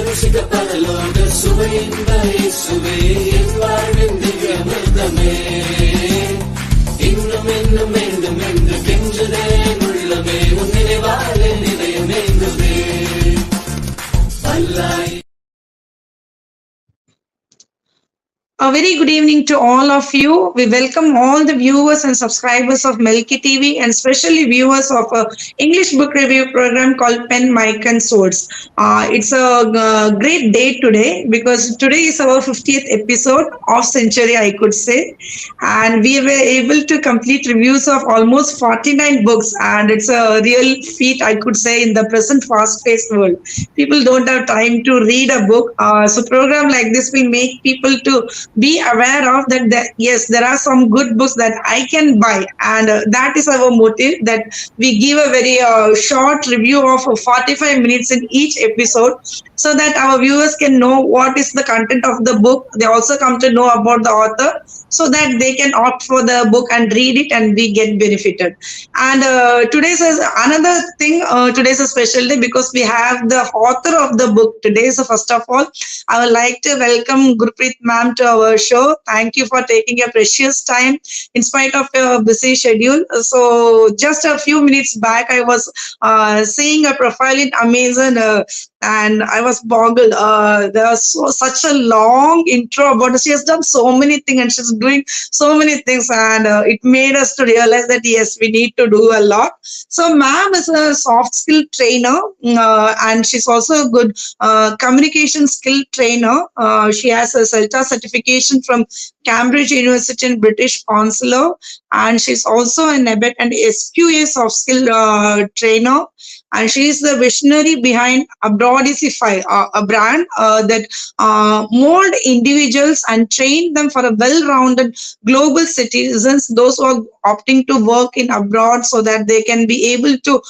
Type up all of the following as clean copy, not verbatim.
ருசிக பரலோக சுவையின்ப இயேசுவே என் வாழ்வின் திவ்யமிர்தமே. இன்னும் இன்னும் வேண்டும் என்று கெஞ்சுதே உள்ளமே, உன் நினைவால் என் இதயம் ஏங்குதே. வல்லாய். A very good evening to all of you. We welcome all the viewers and subscribers of Milky TV and especially viewers of a English book review program called Pen, Mic and Swords. It's a great day today because today is our 50th episode of Century, I could say. And we were able to complete reviews of almost 49 books. And it's a real feat, I could say, in the present fast-paced world. People don't have time to read a book. So program like this will make people to be aware of that, yes, there are some good books that I can buy, and that is our motive, that we give a very short review of 45 minutes in each episode so that our viewers can know what is the content of the book. They also come to know about the author so that they can opt for the book and read it and we get benefited. And today's another thing, today's a special day because we have the author of the book today. So first of all, I would like to welcome Gurpreet ma'am to our show. Thank you for taking your precious time in spite of your busy schedule. So just a few minutes back, I was seeing a profile in Amazon and I was boggled. There was such a long intro about her. She has done so many things and she's doing so many things, and it made us to realize that yes, we need to do a lot. So ma'am is a soft skill trainer and she's also a good communication skill trainer. She has a CELTA certification from Cambridge University in British Consular, and she's also an NABET and SQA soft skill trainer. And she is the visionary behind Abroadify, a brand that mold individuals and train them for a well-rounded global citizens, those who are opting to work in abroad so that they can be able to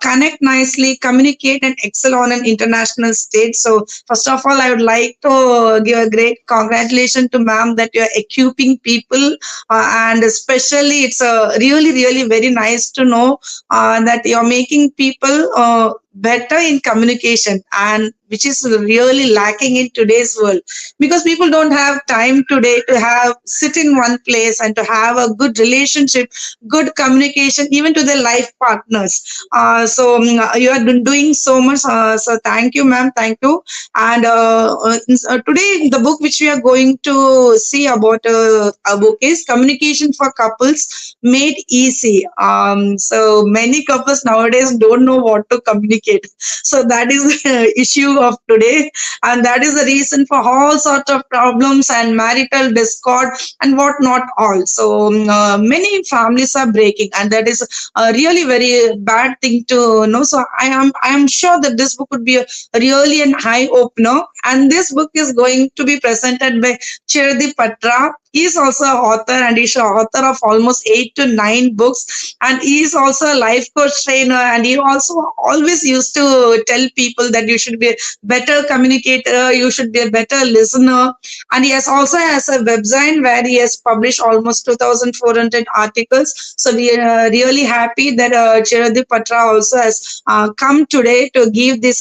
connect nicely, communicate and excel on an international stage. So first of all, I would like to give a great congratulations to ma'am that you are equipping people and especially it's really, really very nice to know that you are making people better in communication, and which is really lacking in today's world because people don't have time today to have sit in one place and to have a good relationship, good communication even to their life partners. So you are doing so much, so thank you ma'am, thank you. And today the book which we are going to see about a book is Communication for Couples Made Easy. So many couples nowadays don't know what to communicate, so that is the issue of today, and that is the reason for all sorts of problems and marital discord and what not all. So many families are breaking, and that is a really very bad thing to know. So I am sure that this book would be really an eye opener, and this book is going to be presented by Chiradeep Patra. He is also an author, and he's an author of almost 8 to 9 books, and he is also a life coach trainer, and he also always used to tell people that you should be a better communicator, you should be a better listener. And he has also has a website where he has published almost 2,400 articles. So we are really happy that Chiradeep Patra also has come today to give this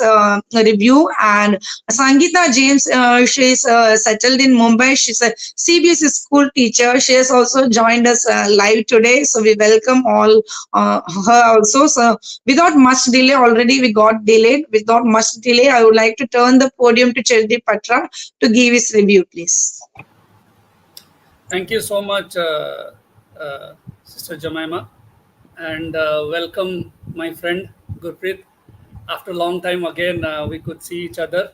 review. And Sangeetha James, she is settled in Mumbai. She's a CBSE school teacher. She has also joined us live today. So we welcome all her also. So without much delay, already we got delayed. Without much delay, I would like to turn the podium to Chiradeep Patra to give his review, please. Thank you so much, Sister Jemima, and welcome my friend Gurpreet. After a long time again, we could see each other.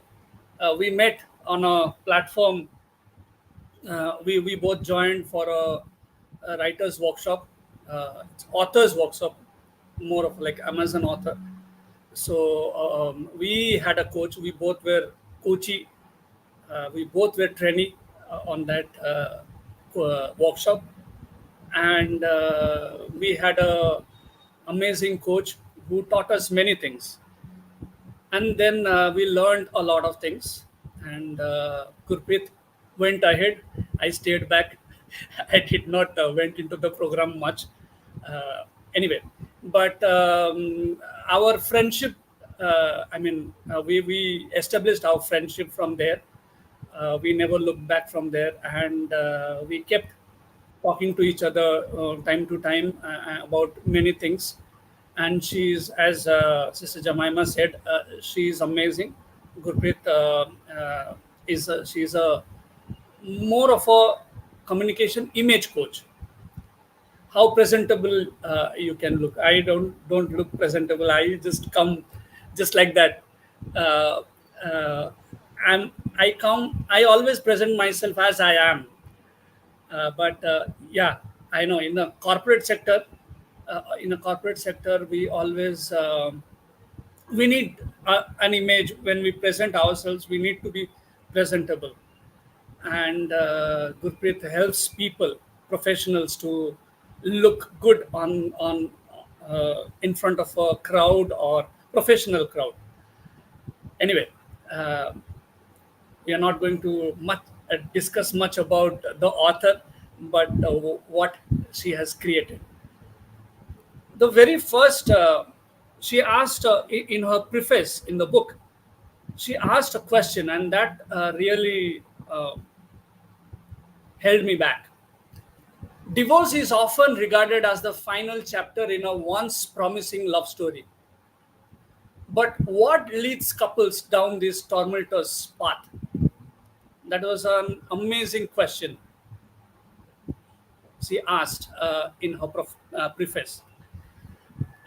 We met on a platform. We both joined for a writer's workshop, it's author's workshop, more of like Amazon author. So we had a coach. We both were coachee. We both were trainee on that workshop, and we had a amazing coach who taught us many things. And then we learned a lot of things. And Gurpreet went ahead. I stayed back. I did not went into the program much. Anyway, but our friendship we established our friendship from there. We never looked back from there, and we kept talking to each other time to time about many things. And she's, as Sister Jemima said, she's amazing. Gurpreet she's a more of a communication image coach. How presentable you can look. I don't look presentable. I just come just like that. uh, uh, I always present myself as I am. But yeah, I know in the corporate sector, we always we need an image. When we present ourselves, we need to be presentable. And Gurpreet helps people, professionals, to look good on in front of a crowd or professional crowd. Anyway, uh, we are not going to discuss much about the author, but what she has created. The very first, she asked in her preface in the book, she asked a question, and that really held me back. Divorce is often regarded as the final chapter in a once promising love story. But what leads couples down this tumultuous path? That was an amazing question she asked in her preface.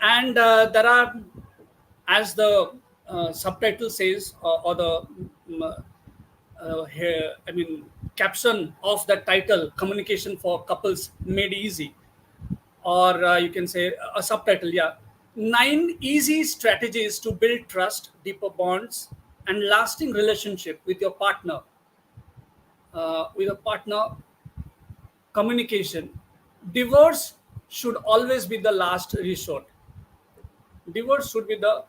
And there are, as the subtitle says, or the caption of the title, Communication for Couples Made Easy, or you can say a subtitle, yeah, 9 easy strategies to build trust, deeper bonds, and lasting relationship with your partner. With a partner, communication. Divorce should always be the last resort. Divorce should be the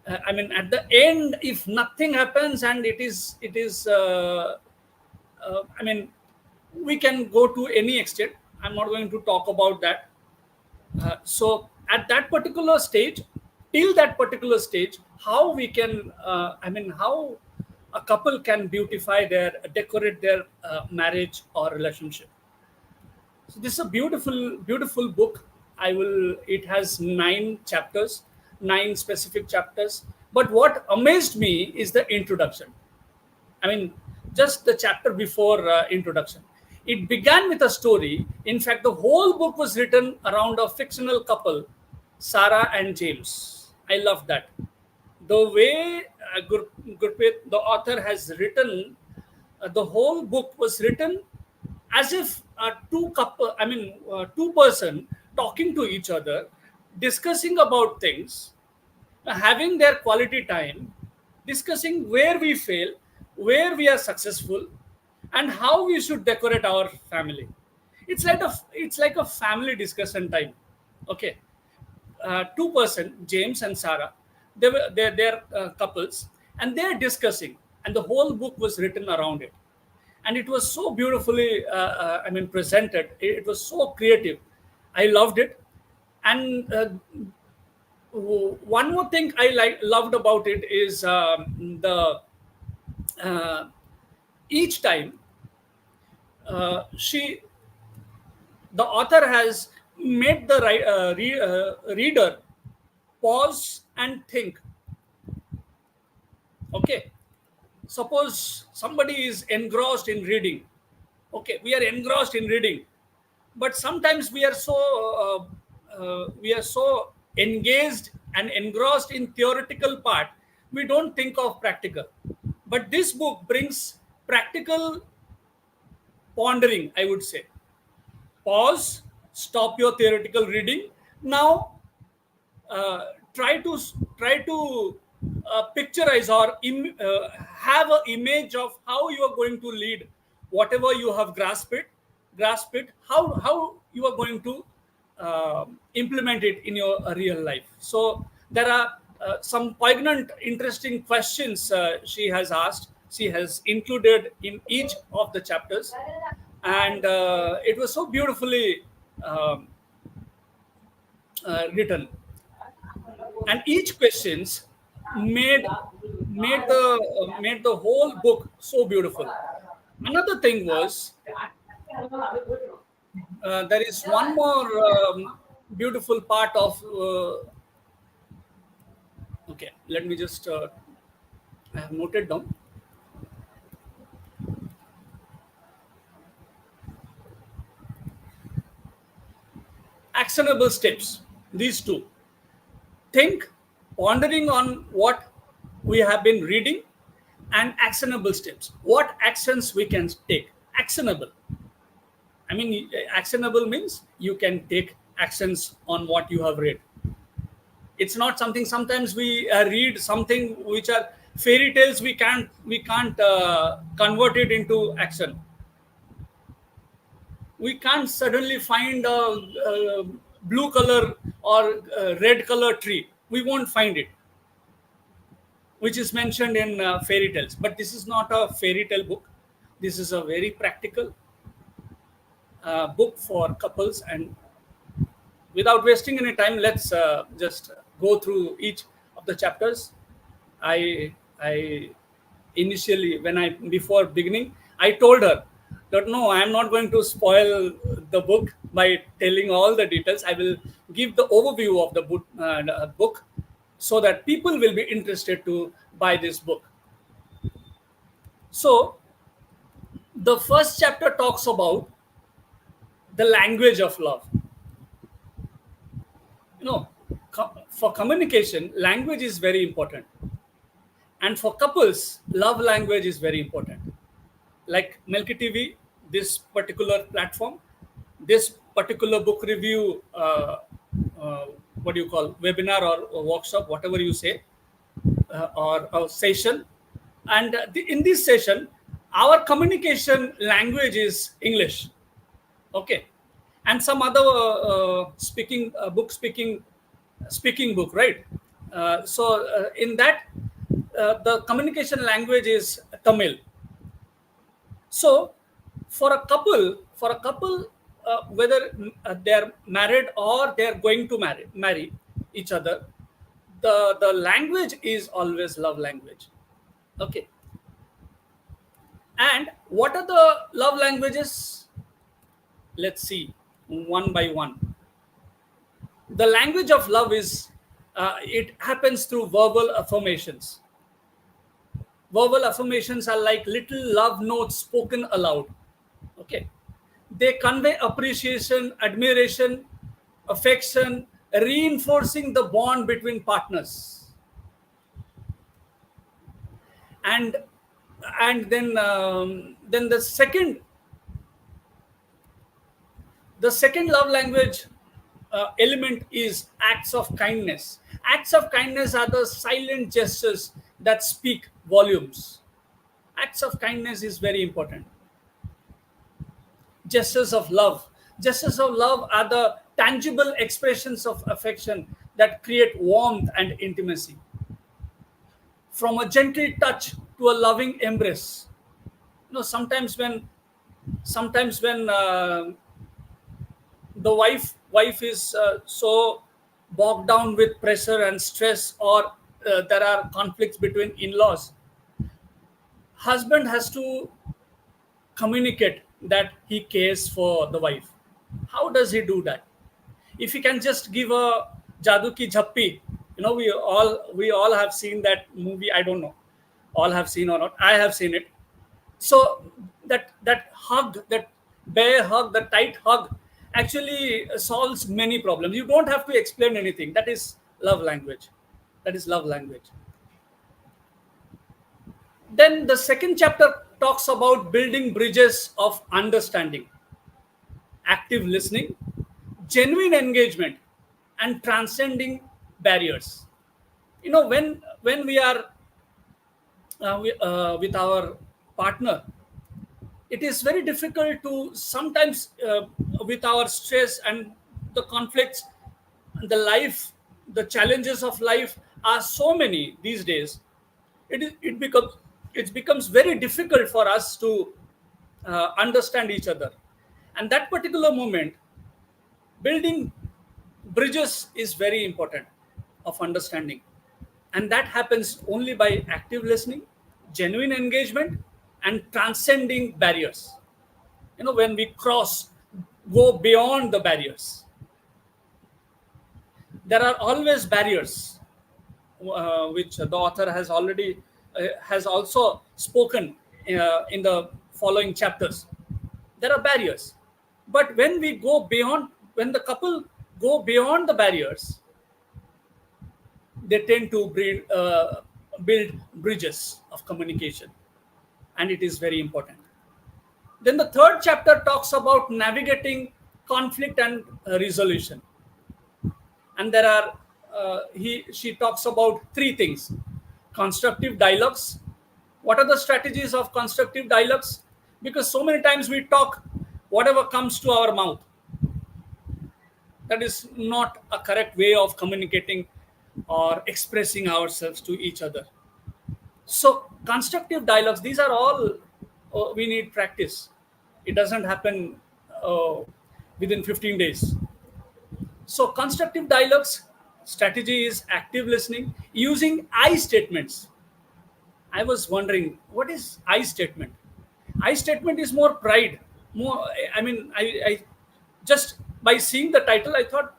at the end, if nothing happens, and it is we can go to any extent. I'm not going to talk about that. So at that particular stage, till that particular stage, how we can how a couple can decorate their marriage or relationship. So this is a beautiful book. It has 9 chapters, 9 specific chapters. But what amazed me is the introduction. I mean, just the chapter before introduction. It began with a story. In fact, the whole book was written around a fictional couple, Sarah and James. I love that. The way Gurpreet, the author, has written, the whole book was written as if two person talking to each other, discussing about things, having their quality time, discussing where we fail, where we are successful, and how we should decorate our family. It's like a family discussion time. Okay, two-person, James and Sarah, they're couples, and they're discussing, and the whole book was written around it, and it was so beautifully, presented. It was so creative. I loved it, and one more thing I loved about it is the each time she the author has made the reader pause and think. Okay, suppose somebody is engrossed in reading. Okay, we are engrossed in reading, but sometimes we are so engaged and engrossed in theoretical part, we don't think of practical. But this book brings practical pondering, I would say. Pause, stop your theoretical reading. Now try to picturize or have an image of how you are going to lead whatever you have grasp it, how you are going to implement it in your real life. So there are some poignant, interesting questions she has asked. She has included in each of the chapters, and it was so beautifully written. And each questions made made the whole book so beautiful. Another thing was, there is one more beautiful part of. Okay, let me just. I have noted down. Actionable steps. These two. Think, pondering on what we have been reading, and actionable steps. What actions we can take? Actionable. I mean, actionable means you can take actions on what you have read. It's not something. Sometimes we read something which are fairy tales. We can't convert it into action. We can't suddenly find a blue color or red color tree. We won't find it, which is mentioned in fairy tales. But this is not a fairy tale book. This is a very practical book for couples. And without wasting any time, let's just go through each of the chapters. I initially, when I before beginning, I told her that no, I am not going to spoil the book by telling all the details. I will give the overview of the book so that people will be interested to buy this book. So the first chapter talks about the language of love. You know, for communication, language is very important. And for couples, love language is very important. Like Melky TV, this particular platform, this particular book review, what do you call, webinar or workshop, whatever you say, or a session. And in this session, our communication language is English. Okay. And some other speaking book, right? In that, the communication language is Tamil. So for a couple, whether they're married or they're going to marry each other, the language is always love language. Okay. And what are the love languages? Let's see one by one. The language of love is, it happens through verbal affirmations. Verbal affirmations are like little love notes spoken aloud. Okay. They convey appreciation, admiration, affection, reinforcing the bond between partners. And then the second love language element is acts of kindness. Acts of kindness are the silent gestures that speak volumes. Acts of kindness is very important. Gestures of love. Gestures of love are the tangible expressions of affection that create warmth and intimacy. From a gentle touch to a loving embrace. You know, sometimes when the wife is so bogged down with pressure and stress, or there are conflicts between in-laws, husband has to communicate that he cares for the wife. How does he do that? If he can just give a jadoo ki jhappi, we all have seen that movie. I don't know, all have seen or not. I have seen it. So that hug, that bear hug, the tight hug, actually solves many problems. You don't have to explain anything. That is love language. That is love language. Then the second chapter talks about building bridges of understanding, active listening, genuine engagement, and transcending barriers. When we are with our partner, it is very difficult to sometimes, with our stress and the conflicts, the challenges of life are so many these days. It becomes very difficult for us to understand each other. And that particular moment, building bridges is very important of understanding. And that happens only by active listening, genuine engagement, and transcending barriers. When we go beyond the barriers, there are always barriers, which the author has also spoken in the following chapters. There are barriers, but when the couple go beyond the barriers, they tend to build bridges of communication, and it is very important. Then the third chapter talks about navigating conflict and resolution, and there are she talks about three things: constructive dialogues. What are the strategies of constructive dialogues? Because so many times we talk whatever comes to our mouth. That is not a correct way of communicating or expressing ourselves to each other. So constructive dialogues, these are all we need practice. It doesn't happen within 15 days. So constructive dialogues strategy is active listening using I statements. I was wondering, what is I statement? I statement is more pride. More, I mean, I just by seeing the title, I thought,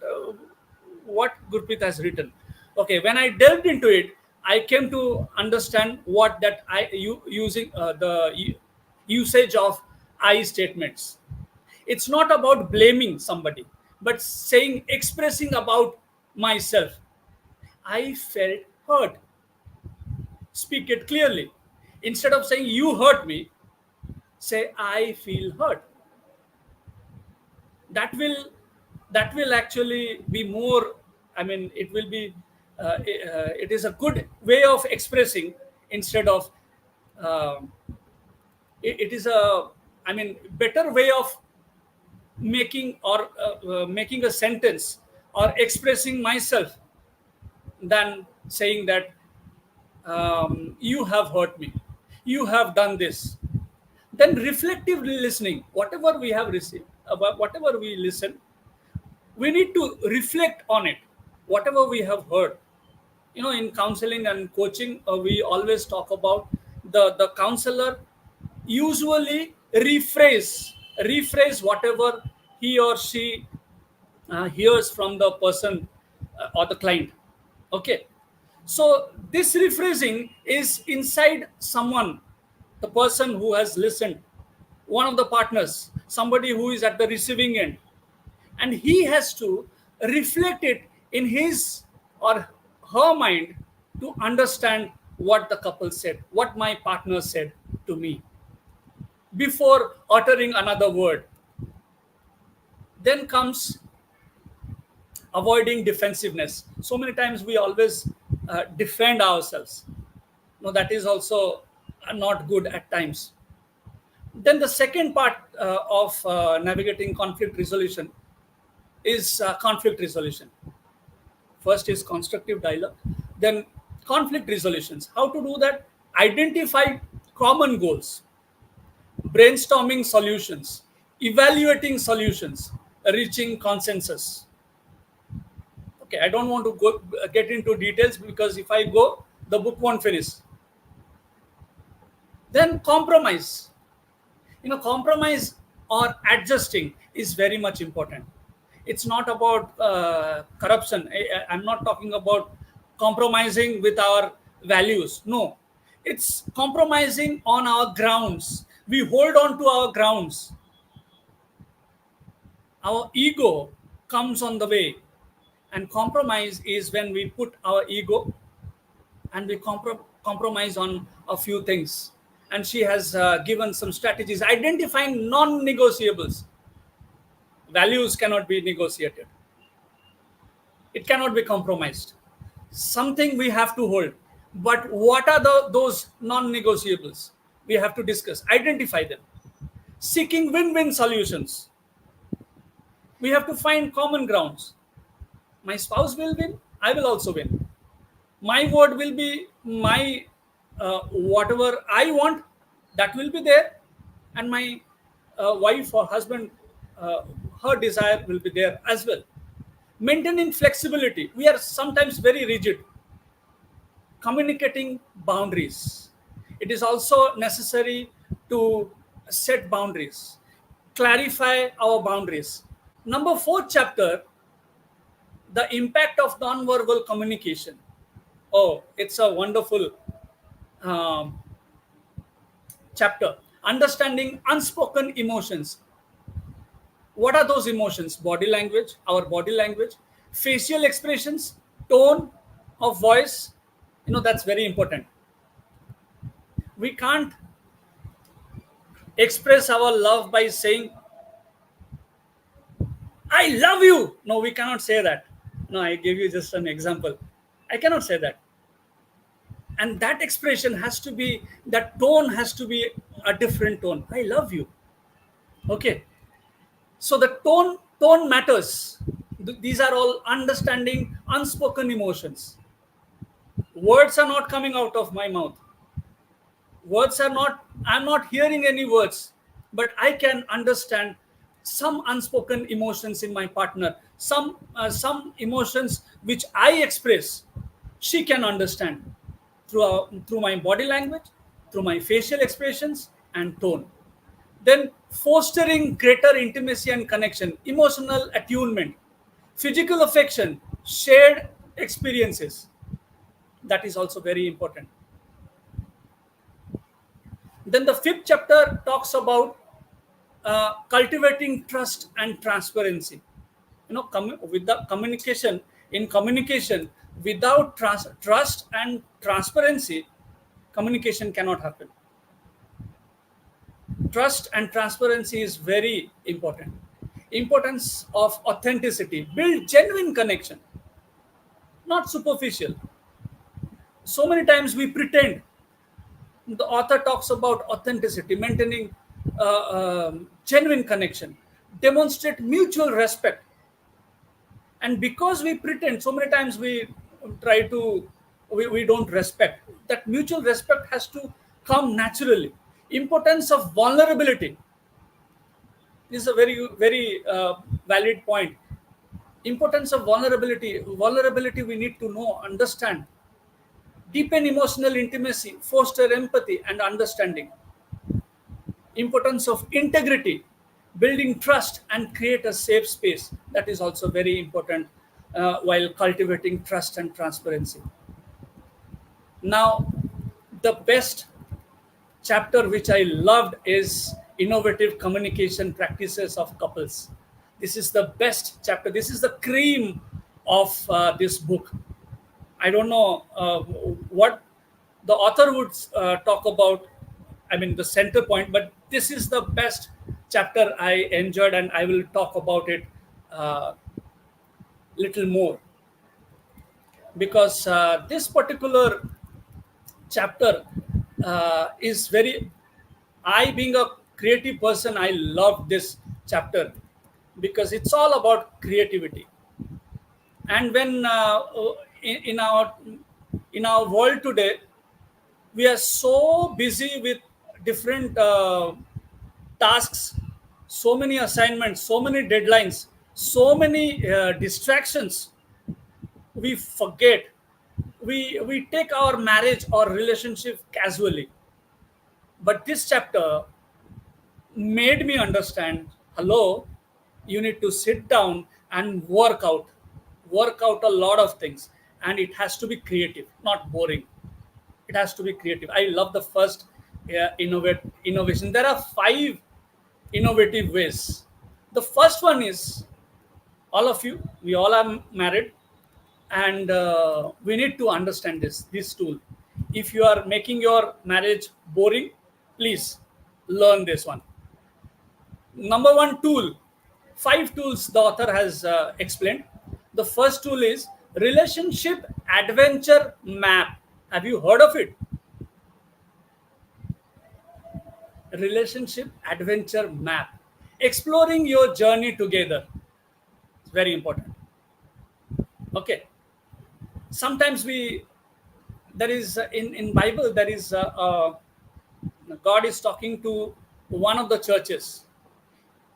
what Gurpreet has written. Okay, when I delved into it, I came to understand what that using usage of I statements. It's not about blaming somebody, but expressing about myself. I felt hurt. Speak it clearly. Instead of saying you hurt me, say I feel hurt. That will actually be more. I mean, it will be. It is a good way of expressing instead of. It is a. I mean, better way of making a sentence or expressing myself than saying that you have hurt me, you have done this. Then reflective listening, whatever we have received, about whatever we listen, we need to reflect on it, whatever we have heard. In counseling and coaching, we always talk about the counselor usually rephrase whatever he or she hears from the person or the client. Okay, so this rephrasing is inside someone, the person who has listened, one of the partners, somebody who is at the receiving end, and he has to reflect it in his or her mind to understand what the couple said, what my partner said to me, before uttering another word. Then comes avoiding defensiveness. So many times we always defend ourselves. No, that is also not good at times. Then the second part of navigating conflict resolution is conflict resolution. First is constructive dialogue, then conflict resolutions. How to do that? Identify common goals, brainstorming solutions, evaluating solutions, reaching consensus. Okay, I don't want to get into details, because if I go, the book won't finish. Then compromise. Compromise or adjusting is very much important. It's not about corruption. I'm not talking about compromising with our values. No, it's compromising on our grounds. We hold on to our grounds. Our ego comes on the way, and compromise is when we put our ego and we compromise on a few things. And she has given some strategies identifying non-negotiables. Values cannot be negotiated, it cannot be compromised. Something we have to hold, but what are those non-negotiables? We have to discuss, identify them. Seeking win-win solutions, we have to find common grounds. My spouse will win, I will also win. My word will be my whatever I want, that will be there, and my wife or husband, her desire will be there as well. Maintaining flexibility, we are sometimes very rigid. communicating boundaries. It is also necessary to set boundaries, clarify our boundaries. Number four chapter, the impact of non-verbal communication. Oh, it's a wonderful um, chapter. Understanding unspoken emotions. What are those emotions? Body language, our body language, facial expressions, tone of voice. That's very important. We can't express our love by saying, I love you. No, we cannot say that. No, I gave you just an example. I cannot say that. And that expression has to be, that tone has to be a different tone. I love you. Okay. So the tone matters. These are all understanding unspoken emotions. Words are not coming out of my mouth. Words are not, I'm not hearing any words, but I can understand some unspoken emotions in my partner, some emotions which I express, she can understand through my body language, through my facial expressions and tone. Then fostering greater intimacy and connection, emotional attunement, physical affection, shared experiences. That is also very important. Then the fifth chapter talks about cultivating trust and transparency. With the communication, in communication, without trust and transparency, communication cannot happen. Trust and transparency is very important. Importance of authenticity. Build genuine connection, not superficial. So many times we pretend. The author talks about authenticity, maintaining genuine connection, demonstrate mutual respect. And because we pretend, so many times we don't respect. That mutual respect has to come naturally. Importance of vulnerability. This is a very, very valid point. Importance of vulnerability. Vulnerability we need to know, understand. Deepen emotional intimacy, foster empathy and understanding. Importance of integrity, building trust and create a safe space. That is also very important while cultivating trust and transparency. Now, the best chapter which I loved is innovative communication practices of couples. This is the best chapter. This is the cream of this book. I don't know what the author would talk about, I mean, the center point, but this is the best chapter I enjoyed, and I will talk about it little more because this particular chapter is very, I being a creative person, I love this chapter because it's all about creativity. And when in our world today, we are so busy with different tasks, so many assignments, so many deadlines, so many distractions. We forget. We take our marriage or relationship casually. But this chapter made me understand, hello, you need to sit down and work out a lot of things, and it has to be creative, not boring. It has to be creative. I love the first innovation. There are 5 innovative ways. The first one is, all of you, we all are married, and we need to understand this tool. If you are making your marriage boring, please learn this one. Number one tool, 5 tools the author has explained. The first tool is relationship adventure map. Have you heard of it? Relationship adventure map. Exploring your journey together. It's very important. Okay. Sometimes there is in Bible, there is God is talking to one of the churches,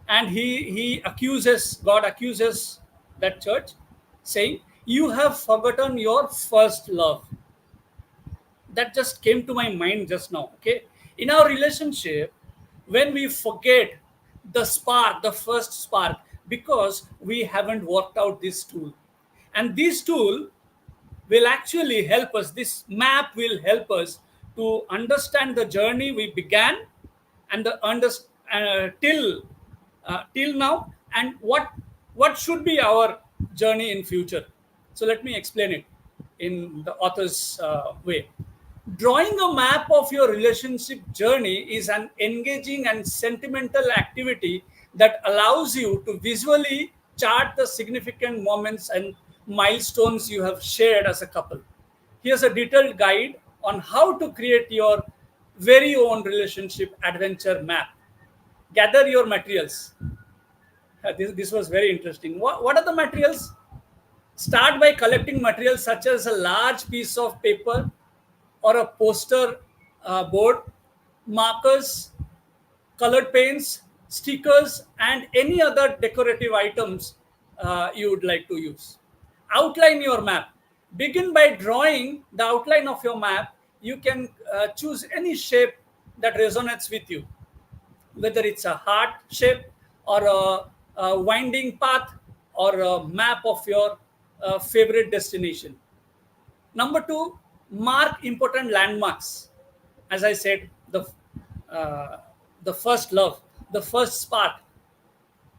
and God accuses that church, saying, you have forgotten your first love. that just came to my mind just now. Okay, in our relationship, when we forget the spark, the first spark, because we haven't worked out this tool, and this tool will actually help us, this map will help us to understand the journey we began, and the till now, and what should be our journey in future. So let me explain it in the author's way. Drawing a map of your relationship journey is an engaging and sentimental activity that allows you to visually chart the significant moments and milestones you have shared as a couple. Here's a detailed guide on how to create your very own relationship adventure map. Gather your materials. This was very interesting. What are the materials? Start by collecting materials such as a large piece of paper or a poster board, markers, colored paints, stickers, and any other decorative items you would like to use. Outline your map. Begin by drawing the outline of your map. You can choose any shape that resonates with you, whether it's a heart shape or a winding path or a map of your favorite destination. Number two, mark important landmarks. As I said, the first love, the first spark.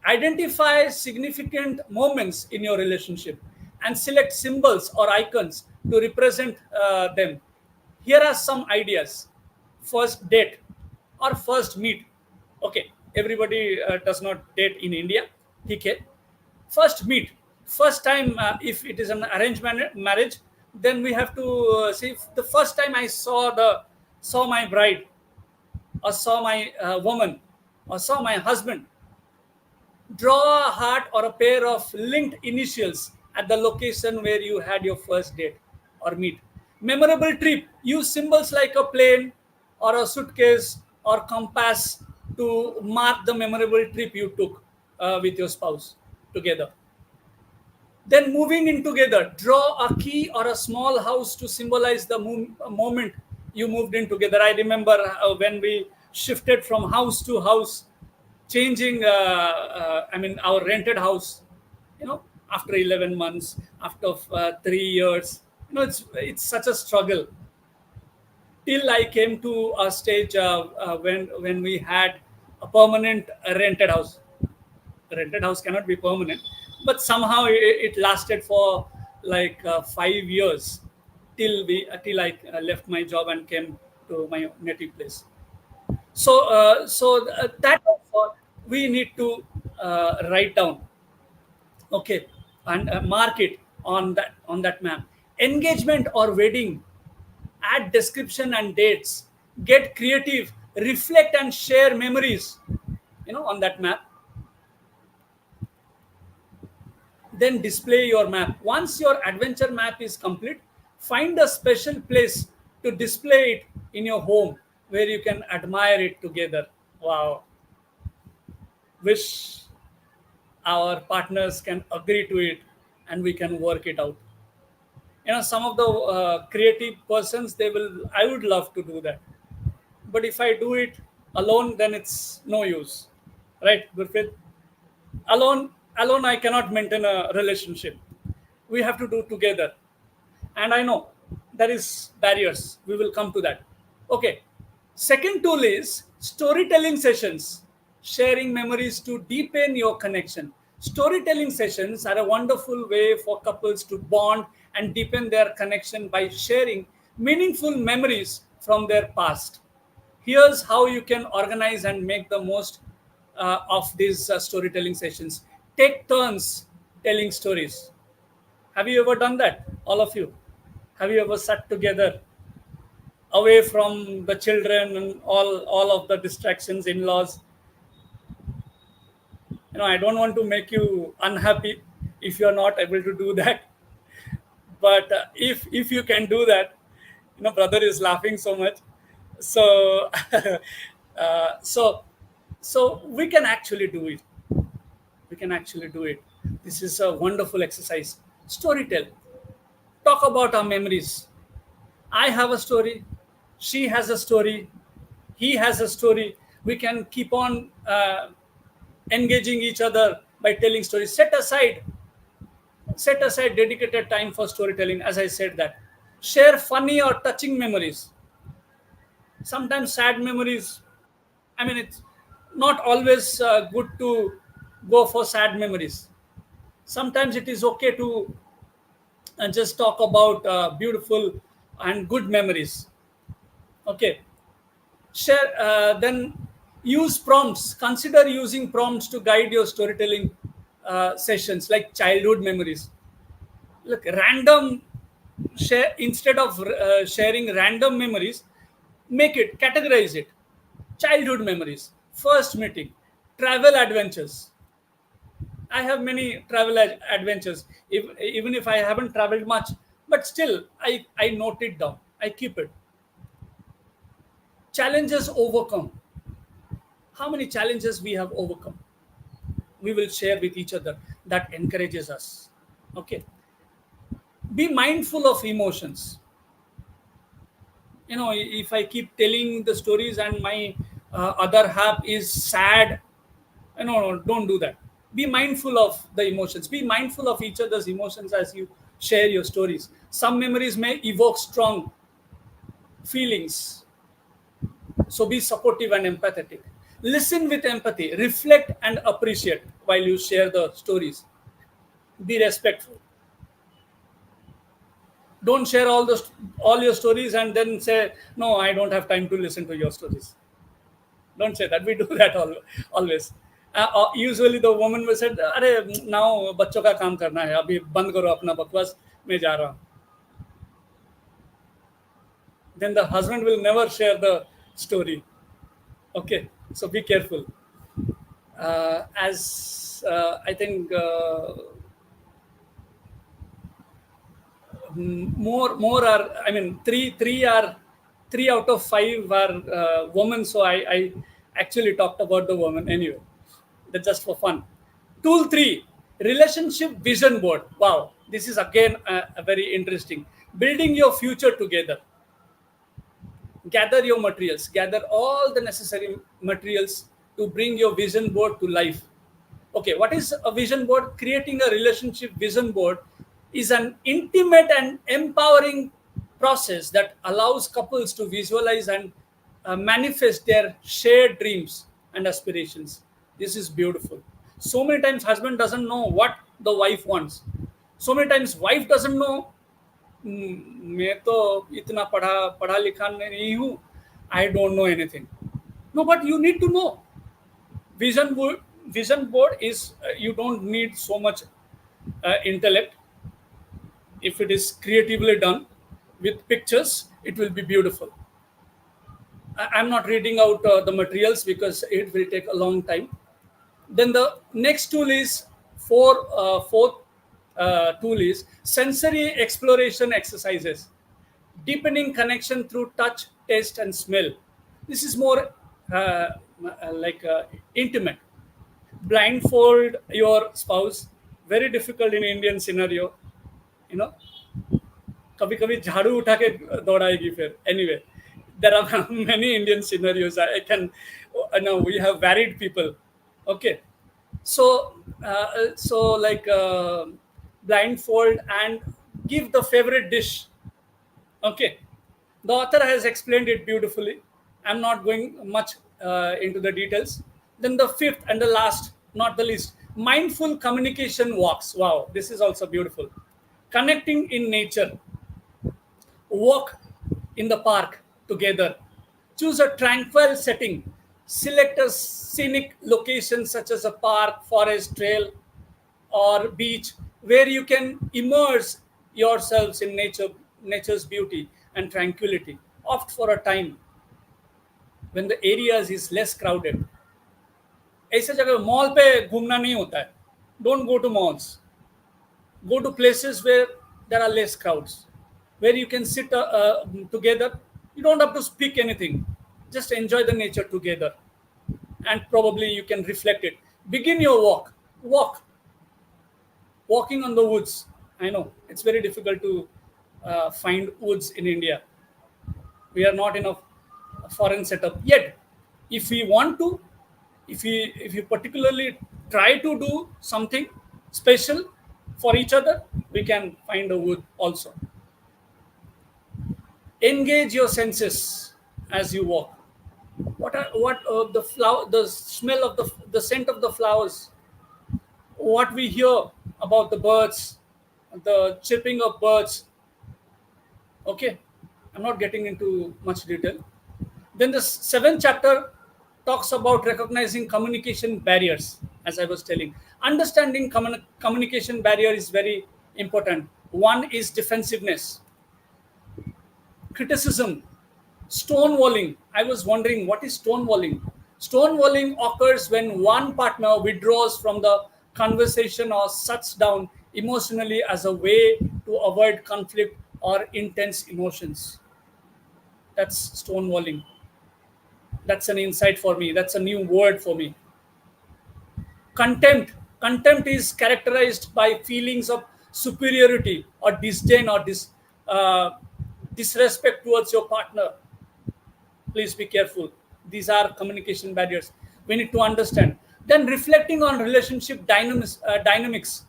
Identify significant moments in your relationship and select symbols or icons to represent them. Here are some ideas. First date or first meet. Okay, everybody does not date in India. Okay. First meet, first time, if it is an arranged marriage, then we have to see if the first time I saw my bride, or saw my woman, or saw my husband. Draw a heart or a pair of linked initials at the location where you had your first date or meet. Memorable trip. Use symbols like a plane or a suitcase or compass to mark the memorable trip you took with your spouse together. Then moving in together, draw a key or a small house to symbolize the moment you moved in together. I remember when we shifted from house to house, changing, our rented house, after 11 months, after 3 years, it's such a struggle. Till I came to a stage when we had a permanent rented house. Rented house cannot be permanent, but somehow it lasted for like 5 years till I left my job and came to my native place. So that also we need to write down, okay, and mark it on that map. Engagement or wedding, add description and dates, get creative, reflect and share memories, on that map. Then display your map. Once your adventure map is complete, find a special place to display it in your home where you can admire it together. Wow. Wish our partners can agree to it and we can work it out. Some of the creative persons, I would love to do that. But if I do it alone, then it's no use. Right, Gurpreet? Alone I cannot maintain a relationship. We have to do together. And I know there is barriers. We will come to that. Okay. Second tool is storytelling sessions, sharing memories to deepen your connection. Storytelling sessions are a wonderful way for couples to bond and deepen their connection by sharing meaningful memories from their past. Here's how you can organize and make the most of these storytelling sessions. Take turns telling stories. Have you ever done that? All of you. Have you ever sat together away from the children and all of the distractions, in-laws? I don't want to make you unhappy if you're not able to do that. But if you can do that, brother is laughing so much. So so we can actually do it. We can actually do it. This is a wonderful exercise. Storytell. Talk about our memories. I have a story, she has a story, he has a story. We can keep on engaging each other by telling stories. Set aside dedicated time for storytelling. As I said, that share funny or touching memories. Sometimes sad memories. I mean, it's not always good to go for sad memories. Sometimes it is okay to just talk about beautiful and good memories. Okay, share. Then use prompts. Consider using prompts to guide your storytelling sessions, like childhood memories. Look, random share instead of sharing random memories. Make it, categorize it. Childhood memories, first meeting, travel adventures. I have many travel adventures, even if I haven't traveled much, but still I note it down. I keep it. Challenges overcome. How many challenges we have overcome? We will share with each other. That encourages us. Okay. Be mindful of emotions. If I keep telling the stories and my other half is sad, no, don't do that. Be mindful of the emotions. Be mindful of each other's emotions as you share your stories. Some memories may evoke strong feelings, so be supportive and empathetic. Listen with empathy, reflect and appreciate while you share the stories. Be respectful. Don't share all your stories and then say, no, I don't have time to listen to your stories. Don't say that. We do that always. Usually the woman will say, अरे now बच्चों का काम करना है, अभी बंद करो अपना बकवास, मैं जा रहा हूँ. Then the husband will never share the story. Okay, so be careful. As I think more are, I mean, three out of five are women. So I actually talked about the woman anyway. That's just for fun. Tool 3, relationship vision board. Wow, this is again a very interesting. Building your future together. Gather your materials, gather all the necessary materials to bring your vision board to life. Okay, what is a vision board? Creating a relationship vision board is an intimate and empowering process that allows couples to visualize and manifest their shared dreams and aspirations. This is beautiful. So many times husband doesn't know what the wife wants. So many times wife doesn't know, मैं तो इतना पढ़ा पढ़ा लिखा नहीं हूँ, I don't know anything. No, but you need to know. Vision board is, you don't need so much intellect. If it is creatively done with pictures, it will be beautiful. I'm not reading out the materials because it will take a long time. Then the next tool is fourth tool is sensory exploration exercises, deepening connection through touch, taste, and smell. This is more like intimate. Blindfold your spouse. Very difficult in Indian scenario. You know, कभी कभी झाड़ू उठा के दौड़ाएगी फिर. Anyway, there are many Indian scenarios. I can, know we have varied people. Okay, so like blindfold and give the favorite dish. Okay, the author has explained it beautifully. I'm not going much into the details. Then the fifth and the last, not the least, mindful communication walks. Wow, this is also beautiful. Connecting in nature. Walk in the park together. Choose a tranquil setting. Select a scenic location such as a park, forest, trail, or beach where you can immerse yourselves in nature's beauty and tranquility. Opt for a time when the areas is less crowded. ऐसे जगह mall पे घूमना नहीं होता है. Don't go to malls. Go to places where there are less crowds, where you can sit together. You don't have to speak anything. Just enjoy the nature together. And probably you can reflect it. Begin your walk. Walking on the woods. I know it's very difficult to find woods in India. We are not in a foreign setup yet. If we want to, if we particularly try to do something special for each other, we can find a wood also. Engage your senses as you walk. What the flower, the smell of the scent of the flowers, what we hear about the birds, the chirping of birds. Okay, I'm not getting into much detail. Then the seventh chapter talks about recognizing communication barriers. As I was telling, understanding communication barrier is very important. One is defensiveness, criticism, stonewalling. I was wondering what is stonewalling. Stonewalling occurs when one partner withdraws from the conversation or shuts down emotionally as a way to avoid conflict or intense emotions. That's stonewalling. That's an insight for me. That's a new word for me. Contempt. Contempt is characterized by feelings of superiority or disdain or uh, disrespect towards your partner. Please be careful. These are communication barriers. We need to understand. Then reflecting on relationship dynamics.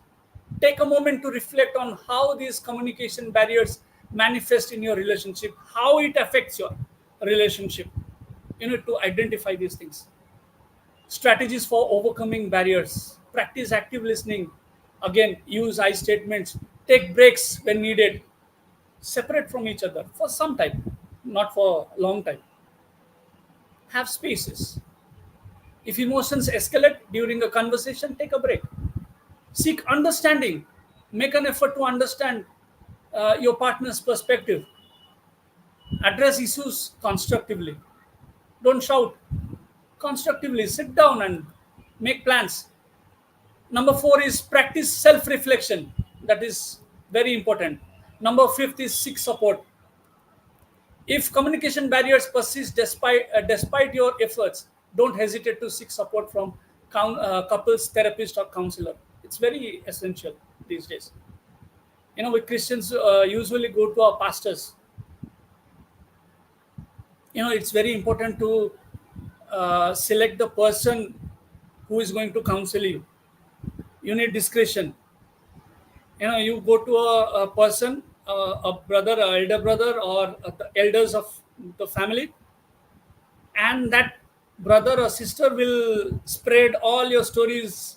Take a moment to reflect on how these communication barriers manifest in your relationship, how it affects your relationship. You need to identify these things. Strategies for overcoming barriers. Practice active listening. Again, use I statements. Take breaks when needed. Separate from each other for some time, not for a long time. Have spaces. If emotions escalate during a conversation, take a break. Seek understanding. Make an effort to understand your partner's perspective. Address issues constructively. Don't shout. Constructively sit down and make plans. Number four is practice self reflection. That is very important. Number fifth is seek support. If communication barriers persist despite your efforts, don't hesitate to seek support from couples therapist or counselor. It's very essential these days. We Christians usually go to our pastors. It's very important to select the person who is going to counsel you. You need discretion. You go to a person, a brother, a elder brother, or the elders of the family, and that brother or sister will spread all your stories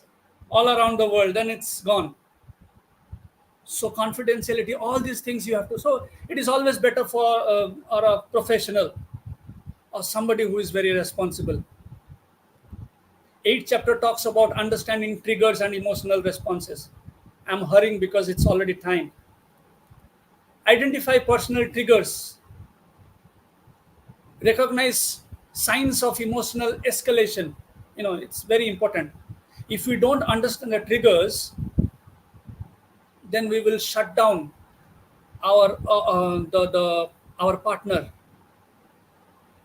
all around the world, then it's gone. So confidentiality, all these things you have to. So it is always better for or a professional or somebody who is very responsible. Eighth chapter talks about understanding triggers and emotional responses. I'm hurrying because it's already time. Identify personal triggers. Recognize signs of emotional escalation. It's very important. If we don't understand the triggers, then we will shut down our partner.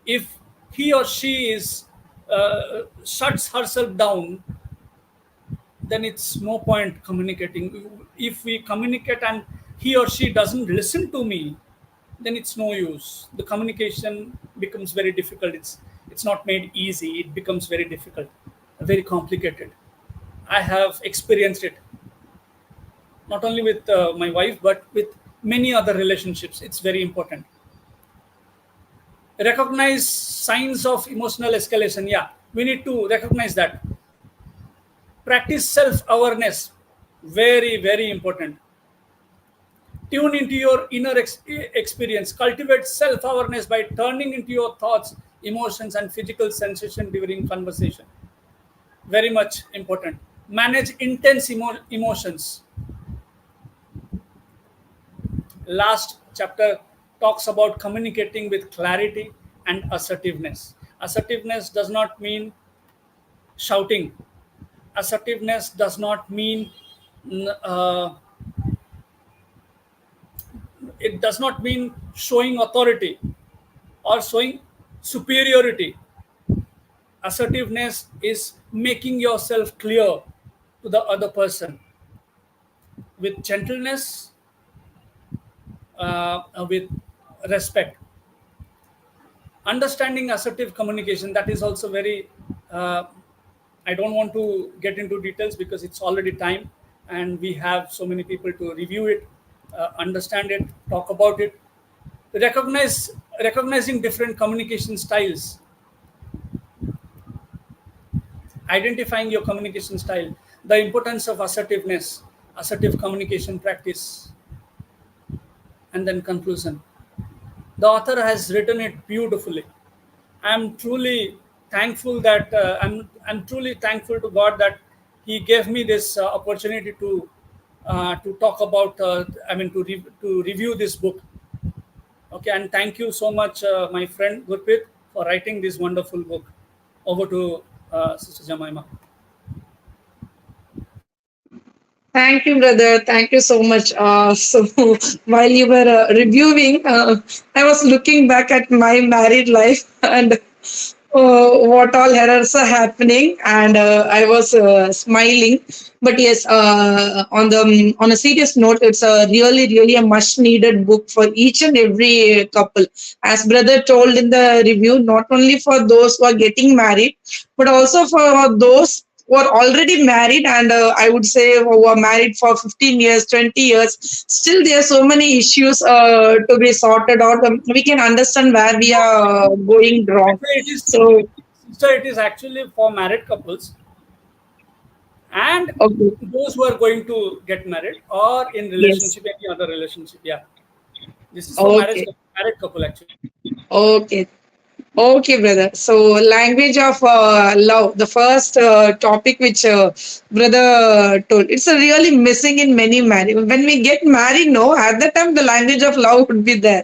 If he or she is shuts herself down, then it's no point communicating. If we communicate and he or she doesn't listen to me, then it's no use. The communication becomes very difficult. It's not made easy. It becomes very difficult, very complicated. I have experienced it not only with my wife but with many other relationships. It's very important. Recognize signs of emotional escalation. Yeah, we need to recognize that. Practice self awareness. Very, very important. Tune into your inner experience. Cultivate self awareness by turning into your thoughts, emotions, and physical sensation during conversation. Very much important. Manage intense emotions. Last chapter talks about communicating with clarity and assertiveness. Assertiveness does not mean shouting. Assertiveness does not mean uh, it does not mean showing authority or showing superiority. Assertiveness is making yourself clear to the other person with gentleness, with respect. Understanding assertive communication, that is also very, uh, I don't want to get into details because it's already time and we have so many people to review it, understand it, talk about it. Recognizing different communication styles, identifying your communication style, the importance of assertiveness, assertive communication practice, and then conclusion. The author has written it beautifully. I'm truly thankful that I'm truly thankful to God that He gave me this opportunity to talk about. To review this book. Okay, and thank you so much, my friend Gurpreet, for writing this wonderful book. Over to Sister Jemima. Thank you, brother. Thank you so much. So, while you were reviewing, I was looking back at my married life and what all errors are happening, and I was smiling. But yes, on a serious note, it's a really a much needed book for each and every couple. As brother told in the review, not only for those who are getting married, but also for those who are already married, and I would say who are married for 15 years, 20 years. Still, there are so many issues to be sorted out. We can understand where we are going wrong. Actually, it is, So, sister. It is actually for married couples and okay, those who are going to get married or in yes, relationship, any other relationship. Yeah, this is for okay, married couple actually. okay. Okay, brother. So, language of love, the first topic which brother told, it's a really missing in many marriage. When we get married, no, at that time the language of love would be there.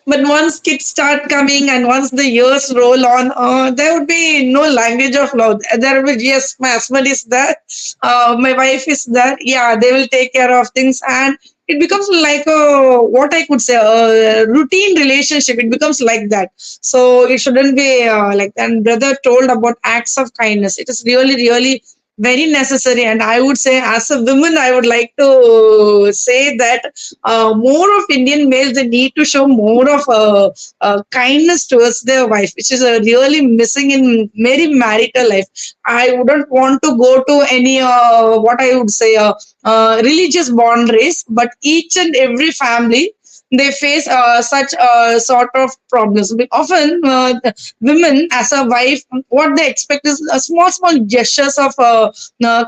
But once kids start coming and once the years roll on, there would be no language of love. There will be, yes, my husband is there, my wife is there. Yeah, they will take care of things, and it becomes like a, what I could say, a routine relationship. It becomes like that, so it shouldn't be like that. And brother told about acts of kindness. It is really very necessary. And I would say, as a woman, I would like to say that more of Indian males, they need to show more of kindness towards their wife, which is really missing in many marital life. I wouldn't want to go to any what I would say religious boundaries, but each and every family, they face such sort of problems. Often, women as a wife, what they expect is small gestures of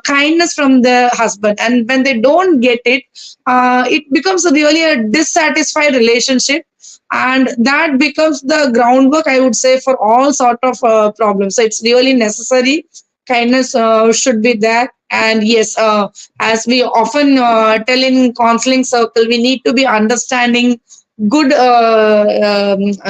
kindness from the husband, and when they don't get it, it becomes really a dissatisfied relationship, and that becomes the groundwork, I would say, for all sort of problems. So it's really necessary. Kindness should be there. And yes, as we often tell in counseling circle, we need to be understanding, good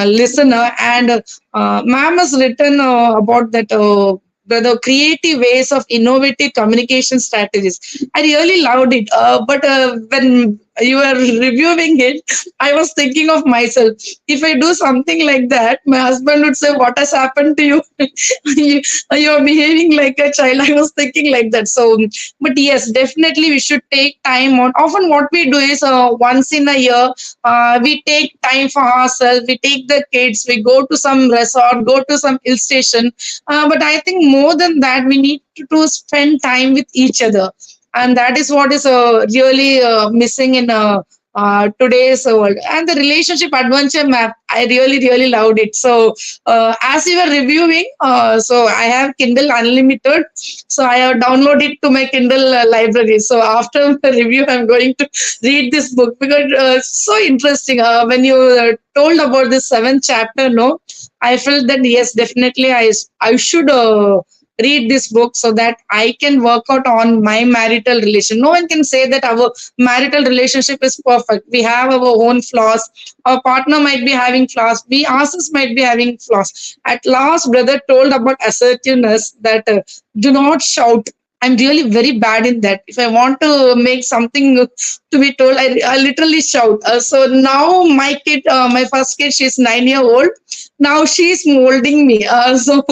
listener. And ma'am has written about that, the creative ways of innovative communication strategies. I really loved it, but when you were reviewing it, I was thinking of myself. If I do something like that, my husband would say, what has happened to you? you, you are behaving like a child. I was thinking like that. So, but yes, definitely we should take time on. Often what we do is, once in a year, we take time for ourselves. We take the kids, we go to some resort, go to some hill station. But I think more than that, we need to spend time with each other. And that is what is really missing in today's world. And the relationship adventure map, I really loved it. So as you were reviewing, so I have Kindle Unlimited, so I have downloaded it to my Kindle library. So after the review, I'm going to read this book because it's so interesting. When you told about this seventh chapter, no, I felt that yes, definitely I should read this book so that I can work out on my marital relation. No one can say that our marital relationship is perfect. We have our own flaws. Our partner might be having flaws. We ourselves might be having flaws. At last, brother told about assertiveness, that do not shout. I'm really very bad in that. If I want to make something to be told, I literally shout. So now my kid, my first kid, she's 9 years old. now she's molding me. So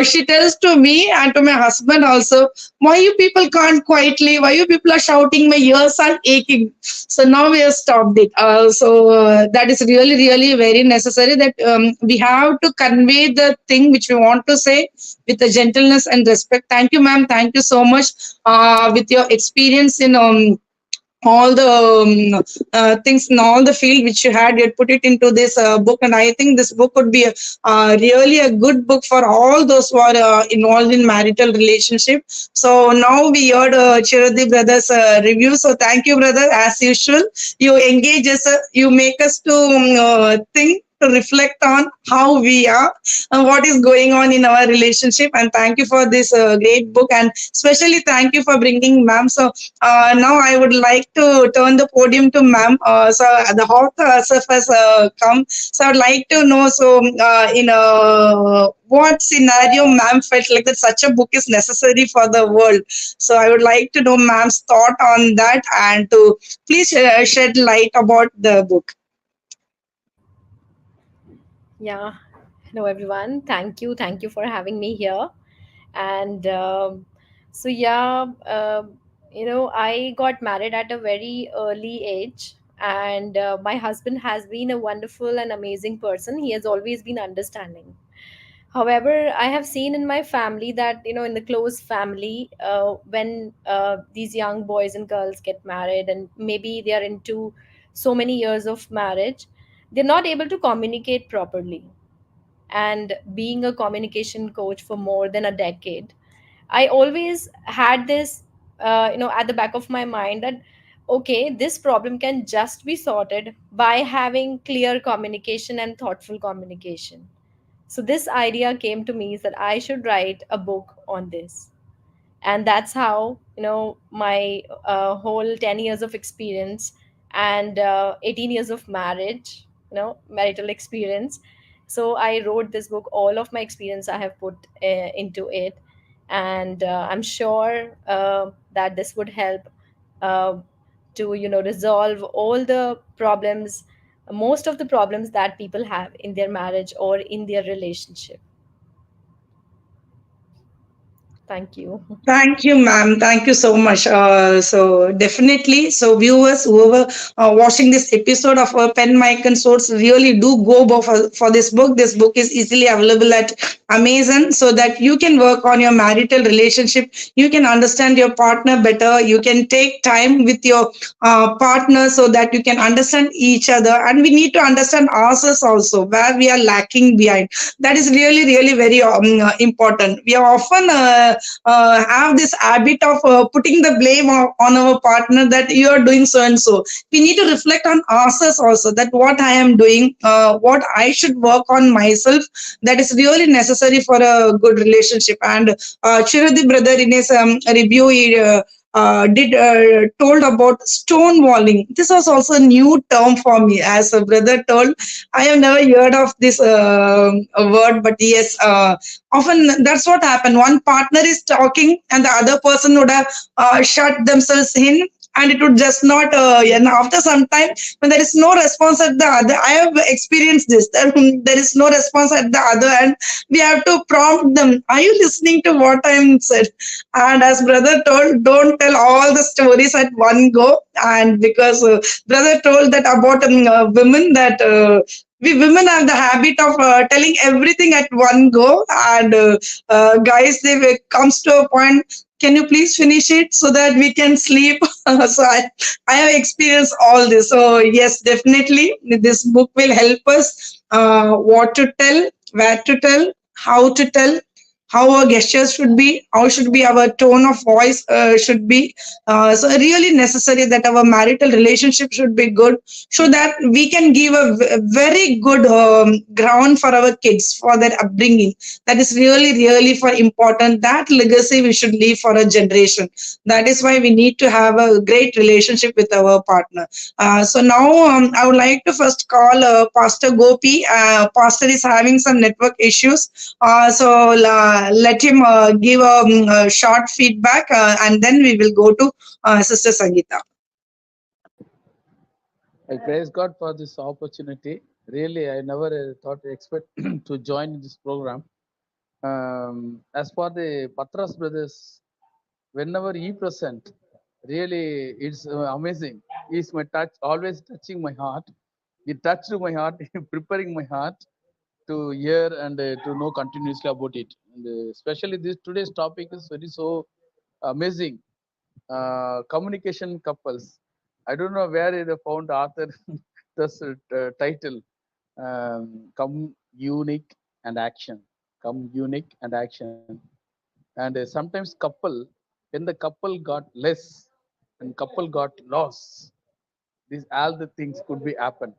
she tells to me and to my husband also, why you people can't quietly, why you people are shouting, my ears are aching. So now we have stopped it. So that is really, really very necessary that we have to convey the thing which we want to say with the gentleness and respect. Thank you, ma'am. Thank you so much with your experience in all the things in all the field which you had. You had put it into this book, and I think this book would be really a good book for all those who are involved in marital relationship. So now we heard Chiradeep brothers review. So thank you, brother. As usual, you engage us, you make us to think, to reflect on how we are and what is going on in our relationship. And thank you for this great book, and especially thank you for bringing ma'am. So now I would like to turn the podium to ma'am. So the author herself has come. So I would like to know, so in what scenario ma'am felt like that such a book is necessary for the world. So I would like to know ma'am's thought on that, and to please shed light about the book. Yeah, hello everyone. Thank you for having me here. And so yeah, I got married at a very early age, and my husband has been a wonderful and amazing person. He has always been understanding. However, I have seen in my family that in the close family, when these young boys and girls get married, and maybe they are into so many years of marriage, they're not able to communicate properly. And being a communication coach for more than a decade, I always had this at the back of my mind that okay, this problem can just be sorted by having clear communication and thoughtful communication. So this idea came to me that I should write a book on this. And that's how my whole 10 years of experience and 18 years of marriage, marital experience. So I wrote this book. All of my experience I have put into it, and I'm sure that this would help uh, to resolve all the problems, most of the problems that people have in their marriage or in their relationship. Thank you. Thank you, ma'am. Thank you so much. So definitely, so viewers, whoever watching this episode of our Pen, Mic and Swords, really do go for this book. This book is easily available at Amazon, so that you can work on your marital relationship. You can understand your partner better. You can take time with your partner so that you can understand each other. And we need to understand ourselves also, where we are lacking behind. That is really, really very important. We are often have this habit of putting the blame on our partner that you are doing so and so. We need to reflect on ourselves also, that what I am doing, what I should work on myself. That is really necessary for a good relationship. And Chiradi brother in his review, he did told about stonewalling. This was also a new term for me. As a brother told, I have never heard of this word, but yes, often that's what happened. One partner is talking and the other person would have shut themselves in, and it would just not and after some time, when there is no response at the other, I have experienced this, that there is no response at the other, and we have to prompt them, are you listening to what I'm said? And as brother told, don't tell all the stories at one go. And because brother told that about women, that we women have the habit of telling everything at one go, and guys, they comes to a point, can you please finish it so that we can sleep? So I have experienced all this. So yes, definitely this book will help us what to tell, where to tell, how our gestures should be, how should be our tone of voice should be. So really necessary that our marital relationship should be good, so that we can give a very good ground for our kids, for their upbringing. That is really, really for important. That legacy we should leave for a generation. That is why we need to have a great relationship with our partner. So now I would like to first call Pastor Gopi. Pastor is having some network issues. So let him give a short feedback, and then we will go to Sister Sangeetha. I praise God for this opportunity. Really, I never thought expect to join this program. As for the Patras brothers, whenever he present, really it's amazing. He's my touch, always touching my heart. He touched my heart, preparing my heart to hear and to know continuously about it. And especially this today's topic is very so amazing. Communication couples. I don't know where they found author this title. Come unique and action. Come unique and action. And sometimes couple, when the couple got less and couple got lost, these all the things could be happen.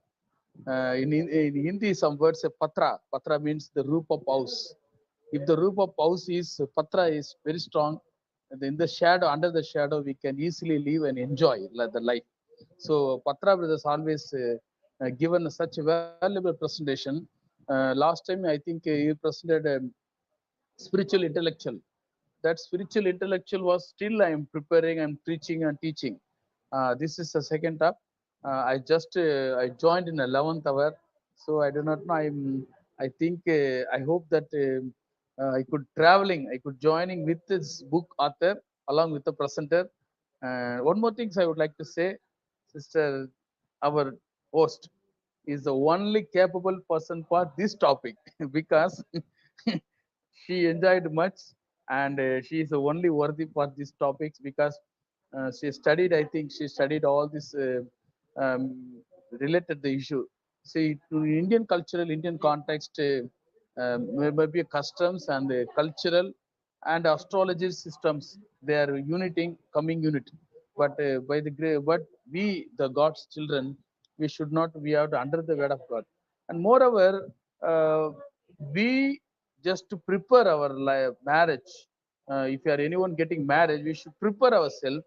In Hindi, some words say patra. Patra means the roof of house. If the roof of house is patra is very strong, in the shadow, under the shadow, we can easily live and enjoy the life. So Patra brothers always given such a valuable presentation. Last time I think you presented spiritual intellectual. That spiritual intellectual was still I am preparing, I'm preaching and teaching. This is the second up. I joined in 11th hour, so I do not know. I think I hope that I could traveling, I could joining with this book author along with the presenter. One more things I would like to say, sister, our host is the only capable person for this topic because she enjoyed much, and she is the only worthy for these topics because she studied, I think she studied all this um, related the issue. See, to Indian cultural, Indian context, there may be customs and cultural and astrology systems, they are uniting coming unit. But by the but we the God's children, we should not, we have to under the word of God. And moreover, uh, we just to prepare our marriage. If you are anyone getting married, we should prepare ourselves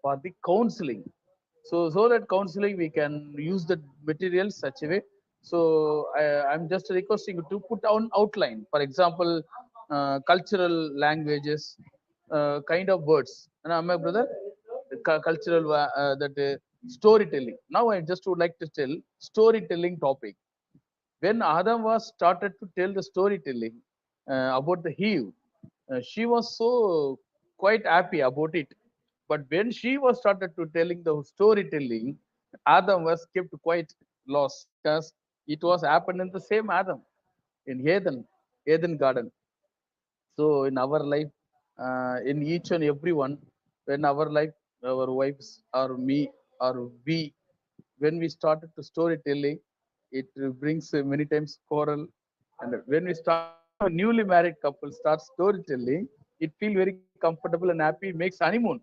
for the counseling. So that counseling we can use the material such a way. So I'm just requesting you to put on outline. For example, cultural languages, kind of words. And my brother, cultural that storytelling. Now I just would like to tell storytelling topic. When Adam was started to tell the storytelling about the Eve, she was so quite happy about it. But when she was started to telling the storytelling, Adam was kept quite lost because it was happened in the same Adam in Eden garden. So in our life, in each and every one, when our life, our wives or me or we, when we started to storytelling, it brings many times quarrel. And when we start, when a newly married couple starts storytelling, it feel very comfortable and happy, makes honeymoon.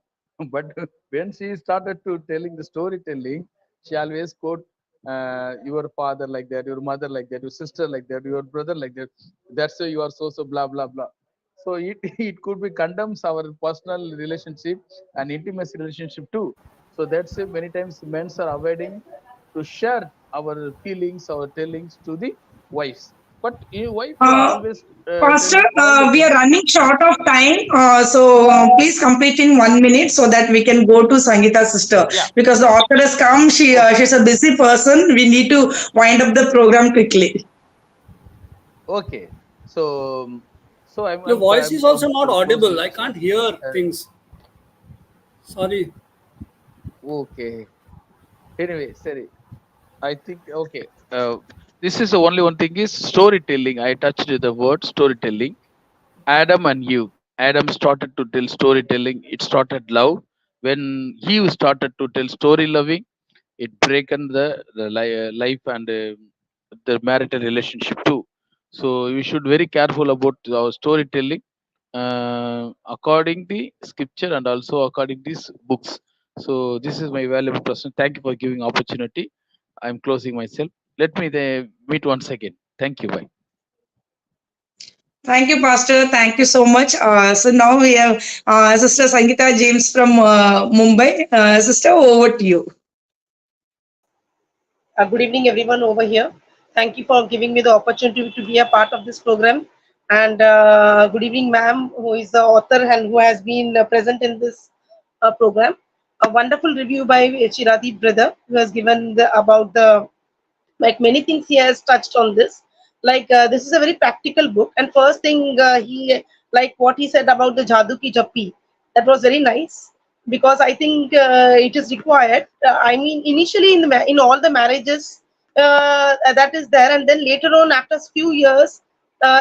But when she started to telling the storytelling, she always quote your father like that, your mother like that, your sister like that, your brother like that. That's why you are so so blah blah blah. So it it could be condemns our personal relationship and intimacy relationship too. So that's why many times men are avoiding to share our feelings, our tellings to the wives. But a wife Uh, always Pastor, telling all the we are things. running short of time, so please complete in 1 minute so that we can go to Sangeeta's sister Yeah. because the author has come. Okay. She's a busy person. We need to wind up the program quickly. Okay. So so Your voice is also I'm not audible. closing. I can't hear Uh, things. Sorry. okay. Anyway, sorry. I think okay. This is the only one thing is storytelling. I touched the word storytelling. Adam and Eve. Adam started to tell storytelling. It started love. When Eve started to tell story loving, it broken the life and the marital relationship too. So we should very careful about our storytelling according the scripture and also according these books. So this is my valuable person. Thank you for giving opportunity. I'm closing myself. Let me meet once again. Thank you. Bye. Thank you, Pastor. Thank you so much. So now we have Sister Sangeetha James from Mumbai. Sister, over to you. Good evening, everyone over here. Thank you for giving me the opportunity to be a part of this program. And good evening, ma'am, who is the author and who has been present in this program. A wonderful review by Chiradeep brother, who has given about the Like many things he has touched on this. Like this is a very practical book, and first thing he like what he said about the jadoo ki jappi, that was very nice, because I think it is required. I mean, initially in in all the marriages, that is there, and then later on after few years,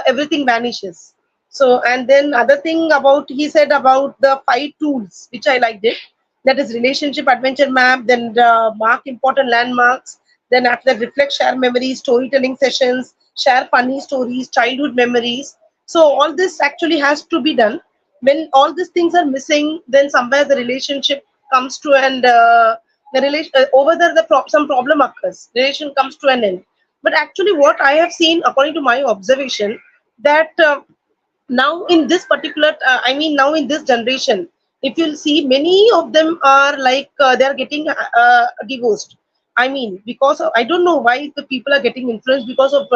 everything vanishes. So, and then other thing about he said about the 5 tools which I liked it, that is relationship adventure map, then mark important landmarks, then after that reflect, share memories, storytelling sessions, share funny stories, childhood memories. So all this actually has to be done. When all these things are missing, then somewhere the relationship comes to, and the relation over there some problem occurs, relation comes to an end. But actually what I have seen according to my observation, that now in this particular I mean now in this generation, if you'll see, many of them are like they are getting divorced. I mean, because of, I don't know why the people are getting influenced because of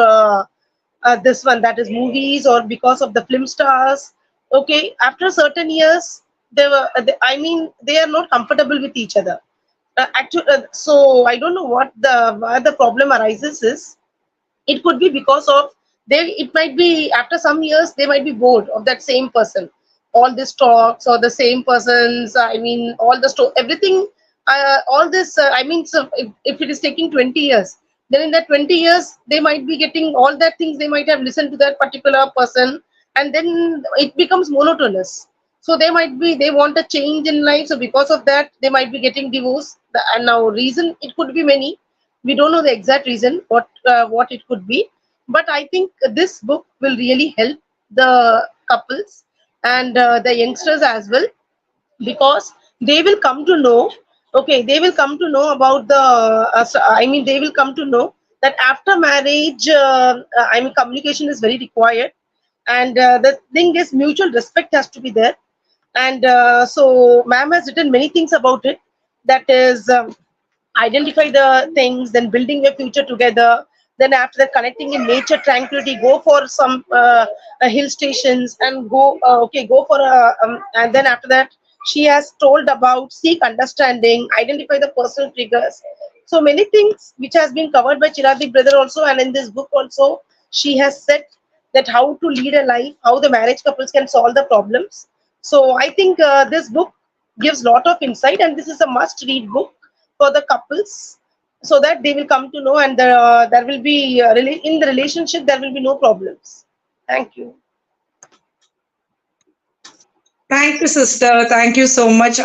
this one, that is movies, or because of the film stars. Okay, after certain years, I mean, they are not comfortable with each other. So I don't know what the where the problem arises is. It could be because of, they, it might be after some years they might be bored of that same person, all these talks or the same persons, I mean all the everything, all this I mean, so if it is taking 20 years, then in that 20 years they might be getting all that things, they might have listened to that particular person, and then it becomes monotonous. So they might be, they want a change in life, so because of that they might be getting divorced. And now reason, it could be many, we don't know the exact reason what it could be. But I think this book will really help the couples and the youngsters as well, because they will come to know, okay, they will come to know about the I mean, they will come to know that after marriage, I mean, communication is very required. And the thing is, mutual respect has to be there. And so ma'am has written many things about it, that is identify the things, then building a future together, then after that connecting in nature, tranquility, go for some hill stations, and go okay, go for a and then after that she has told about seek understanding, identify the personal triggers. So many things which has been covered by Chiradeep brother also, and in this book also she has said that how to lead a life, how the marriage couples can solve the problems. So I think this book gives lot of insight, and this is a must read book for the couples, so that they will come to know, and there will be in the relationship there will be no problems. Thank you. Thank you, sister. Thank you so much.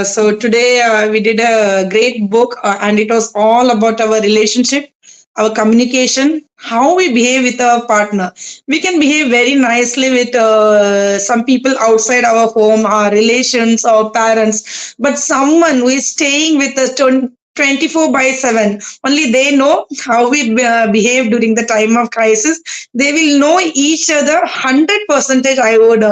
So today we did a great book, and it was all about our relationship, our communication, how we behave with our partner. We can behave very nicely with some people outside our home, our relations, our parents, but someone who is staying with us 24 by 7, only they know how we behave during the time of crisis. They will know each other 100 percentage, I would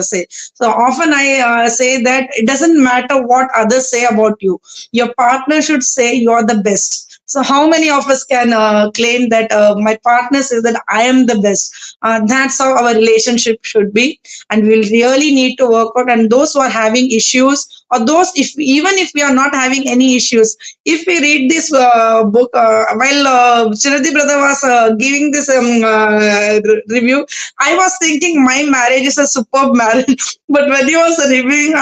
say. So often I say that it doesn't matter what others say about you. Your partner should say you're the best. So how many of us can claim that my partner says that I am the best? That's how our relationship should be, and we'll really need to work out. And those who are having issues, or those, if even if we are not having any issues, if we read this book while Chiradi brother was giving this review, I was thinking my marriage is a superb marriage. But when he was reviewing,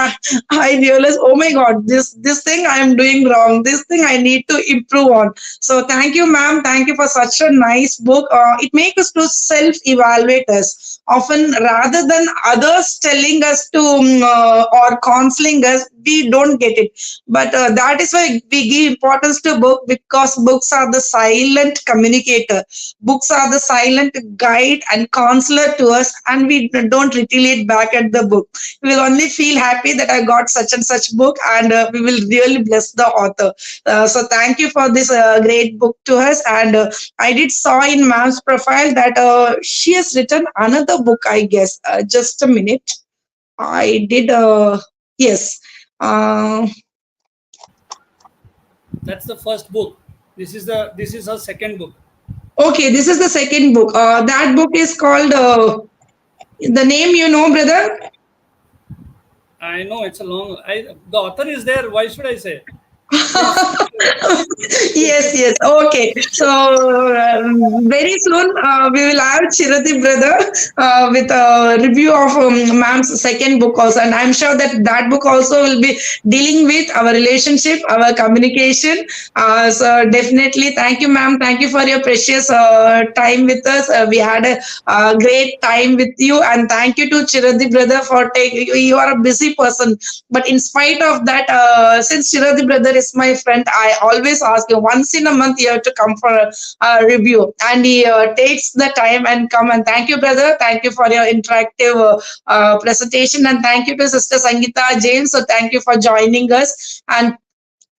I realized, oh my God, this thing I am doing wrong. This thing I need to improve on. So thank you, ma'am. Thank you for such a nice book. It makes us to self-evaluate us. Often, rather than others telling us to or counseling us, we don't get it. But that is why we give importance to book, because books are the silent communicator. Books are the silent guide and counselor to us, and we don't retaliate back at the book. We will only feel happy that I got such and such book, and we will really bless the author. So thank you for this great book to us. And I did saw in ma'am's profile that she has written another book, I guess. Just a minute. I did, yes. Uh, That's the first book. This is her second book. okay, this is the second book. That book is called, the name you know, brother? I know it's a long. The author is there. Why should I say? Yes, yes. Okay. So very soon we will have Chiradeep brother with a review of ma'am's second book also, and I'm sure that that book also will be dealing with our relationship, our communication. So definitely, thank you, ma'am. Thank you for your precious time with us. We had a great time with you, and thank you to Chiradeep brother for taking. You are a busy person, but in spite of that, since Chiradi brother is my friend, I always ask him once in a month you have to come for a review, and he takes the time and come. And thank you, brother. Thank you for your interactive presentation, and thank you to Sister Sangeetha James. So thank you for joining us, and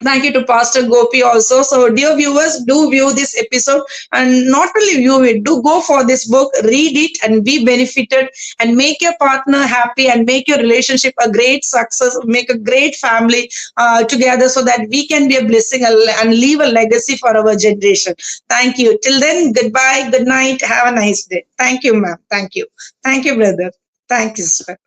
thank you to Pastor Gopi also. So, dear viewers, do view this episode, and not only view it, do go for this book, read it, and be benefited, and make your partner happy, and make your relationship a great success, make a great family together, so that we can be a blessing and leave a legacy for our generation. Thank you. Till then, goodbye, good night, have a nice day. Thank you, ma'am. Thank you. Thank you, brother. Thank you, sir.